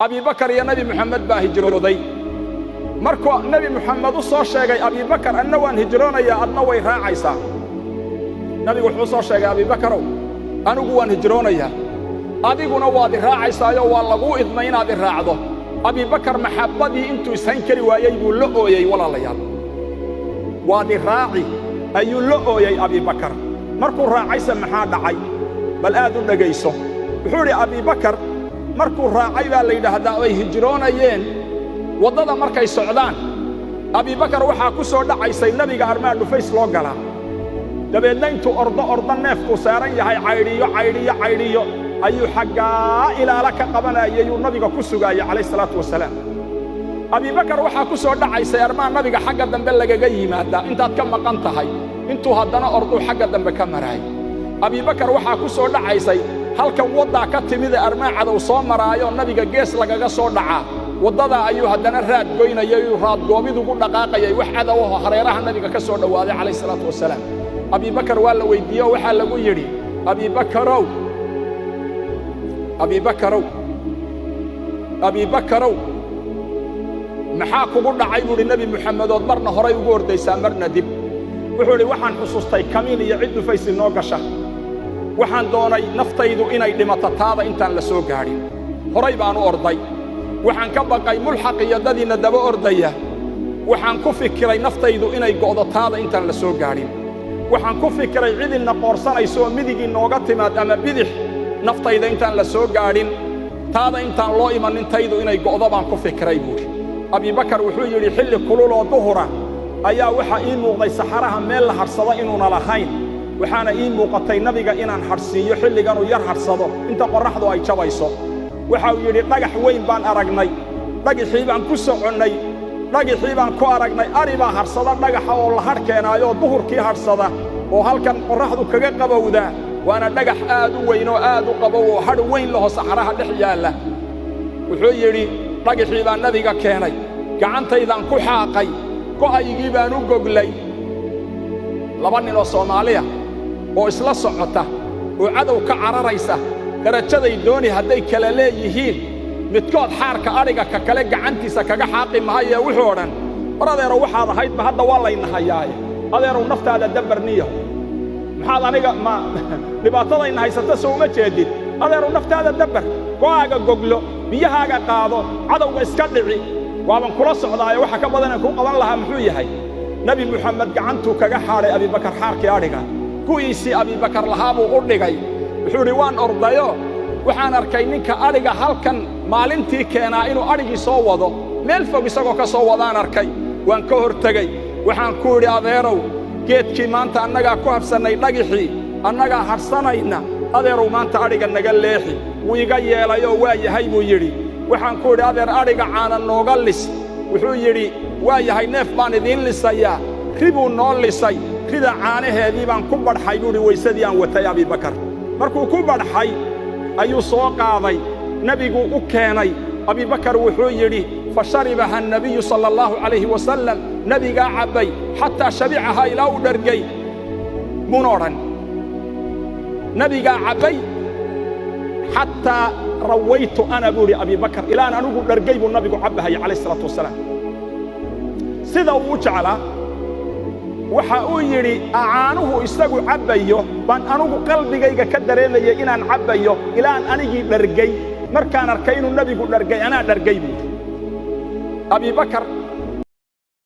أبي بكر يا نبي محمد با هجرودي مركو نبي محمد soo sheegay أبي بكر أنه وان هجرونيا أدنا way raacaysaa nabigu wuxuu soo sheegay Abi Bakar anigu waan hijroonaya adiguna waad raacaysaa waa lagu idmay inaad raacdo Abi Bakar maxabadii intuu isan kari waayay buu la ooyay walaalayaal waad raaci ayuu la ooyay Abi Bakar markuu raacaysa maxaa dhacay bal aad u dhageyso wuxuu ri Abi Bakar markuu raacay baa la yiraahdaa way hijroonayeen wadada markay socdaan Abi Bakar waxa ku soo dhacaysay nabiga armaan dhufays loo galaa dabeedna intuu ordo neefku saaran yahay cayriyo ayuu xagga ilaala ka qabanayay uu nabiga ku sugaayay kaleey salaatu wasalaam Abi Bakar waxa ku soo dhacaysay armaan nabiga xagga dambe lagaga yimaada intaad ka maqan tahay intuu haddana ordo xagga dambe ka maray Abi Bakar waxa ku soo dhacaysay halka wada ka timid armaan cadow soo maraayo nabiga gees lagaga soo dhacaa wadada ayuu haddana raad goynayay raad goobidu ku dhaqaaqayay wax cadow hareeraha nabiga ka soo dhawaaday kaleey salaatu wasalaam Abi Bakar waa la weydiiyay waxa lagu yiri Abi Bakarow maxaa kugu dhacay buu nabi Muhammad oo marna horay ugu ordaysaa marna dib wuxuu yiri waxaan xusuustay kamiin iyo cid dhufaysi noo gasha waxaan doonay naftaydu inay dhimato taada intaan la soo gaarin horay baan u orday waxaan ka baqay mulxaq iyo dadina daba ordaya waxaan ku fikiray naftaydu inay go'do taada intaan la soo gaarin waxaan ku fikiray cidina qoorsanayso midigi nooga timaad ama bidix naftayda intaan la soo gaarin taada intaan loo imanin taydu inay go'do baan ku fikiray buuri Abi Bakar wuxuu yiri xilli kulul oo duhura ayaa waxa ii muuqday saxaraha meel la harsado inuu nalahayn waxaana ii muuqatay nabiga inaan harsiyo xilligan uu yar harsado inta qorraxdu ay jabayso waxa uu yiri dhagax weyn baan aragnay dhagaxii baan ku soconay dhagaxii baan ku aragnay ari baa harsada dhagaxa oo la harkeenaayo duhurkii harsada oo halkan qorraxdu kaga qabowda waana dhagax aad u weyn oo aad u qabow oo har weyn leh saxaraha dhex yaala wuxuu yiri dhagaxii baan nabiga keenay gacantaydan ku xaaqay go'aygii baan u goglay laba nin oo Soomaaliya oo isla socota oo cadow ka cararaysa darajaday dooni haday kala leeyihiin midkood xaarka ariga ka kale gacantiisa kaga xaaqi maayo wuxuu oran baradeero waxaad ahayd ba hadda waa laynahayaay adeero naftaada dabarniyo maxaad aniga ma dhibaatadayna haysata soo ma jeedid adeero naftaada dabar go'aaga goglo biyahaaga qaado cadowga iska dhici waaban kula socdaayo waxa ka badan ku qaban lahaa muxuu yahay nabi Muhammad gacantu kaga xaaray Abi Bakar xaarkii ariga kuwiisi Abi Bakar lahaabuu u dhigay wuxuu ri waan ordayo waxaan arkay ninka ariga halkan maalintii keenaa inuu arigii soo wado meel fog isagoo ka soo wadaan arkay waan ka hortagay waxaan ku yiri adeerow geedkii maanta annaga ku habsanay dhagixii annaga harsanayna adeerow maanta ariga naga leexi wuu iga yeelayo waa yahay buu yiri waxaan ku yiri adeer ariga caana nooga lis wuxuu yiri waa yahay neef baan idin lisaya ribuu noo lisay rida caanaheedii baan ku badxay buu yiri weysadii aan watay Abi Bakar markuu ku badxay ayuu soo qaaday nabigu u keenay Abi Bakar wuxuu yiri fasharibaha an-nabiy sallallahu alayhi wa sallam nabiga cabay hatta shabi'aha ila u dhargay munoran nabiga cabay hatta rawaytu ana buri Abi Bakar ila an anugu dhargay buu nabigu cabahay alayhi salatu wasalaam sida uu jeclaa waxa uu yiri aanuhu isagu cabayo baan anugu qalbigayga ka dareemayay inaan cabayo ilaan anigii dhargay markaan arkay inuu nabigu dhargay ana dhargay Abi Bakar